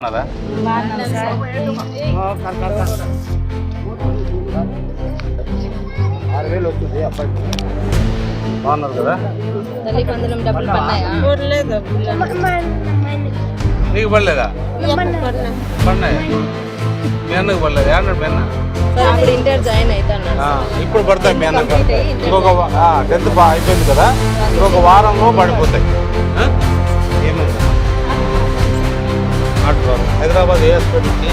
6,000 వస్తుంది అప్పటికి. బాగున్నారు కదా? నీకు పడలేదా? పడినాయా? మీ అన్నకు పడలేదు? ఏమన్నాడు మీ అన్న? ఇప్పుడు పడతాయి మీ అన్నకు. ఇంకొక 10th అయిపోయింది కదా, ఇంకొక వారంలో పడిపోతాయి. ఏమైంది? హైదరాబాద్ ఏ హాస్పిటల్కి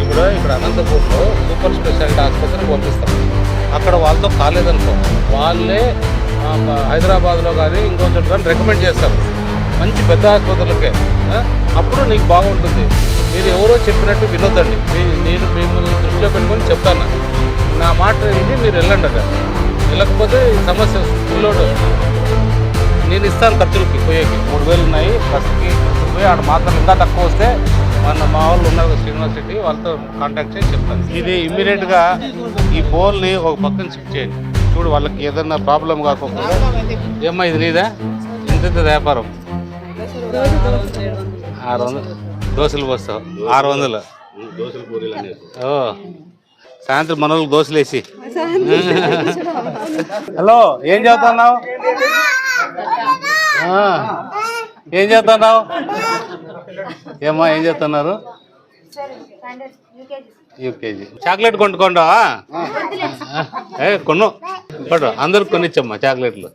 ఇప్పుడు ఇక్కడ అనంతపూర్లో సూపర్ స్పెషాలిటీ ఆసుపత్రికి పంపిస్తాం. అక్కడ వాళ్ళతో కాలేదనుకో, వాళ్ళే హైదరాబాద్లో కానీ ఇంకో చోట కానీ రికమెండ్ చేస్తారు మంచి పెద్ద ఆసుపత్రులకే. అప్పుడు నీకు బాగుంటుంది. మీరు ఎవరో చెప్పినట్టు వినొద్దండి. నేను మిమ్మల్ని దృష్టిలో పెట్టుకొని చెప్తాను. నా మాట ఇది మీరు వెళ్ళండి. అక్కడ వెళ్ళకపోతే సమస్య పిల్లోడు నేను ఇస్తాను ఖర్చులకి పోయేకి 3,000 ఉన్నాయి బస్కి పోయి. ఆడ మాత్రం ఇంకా తక్కువ వస్తే మా వాళ్ళు ఉన్నారు శ్రీనివాస్ రెడ్డి, వాళ్ళతో కాంటాక్ట్ చేసి చెప్తాను. ఇది ఇమ్మీడియట్గా ఈ బోల్ని ఒక పక్కన షిఫ్ట్ చేయండి. చూడు వాళ్ళకి ఏదన్నా ప్రాబ్లం కాకుండా. ఏమ్మా ఇది నీదా? ఇంత వ్యాపారం 600 దోశలు పోస్తావు. 600 ఓ సాయంత్రం మన వాళ్ళకి దోశలు వేసి. హలో, ఏం చదువుతున్నావు? ఏం చేస్తున్నావు? ఏమ్మా ఏం చేస్తున్నారు? యూకేజీ. చాక్లెట్ కొనుక్కోండా? కొను పడు, అందరికి కొనిచ్చమ్మా చాక్లెట్లు.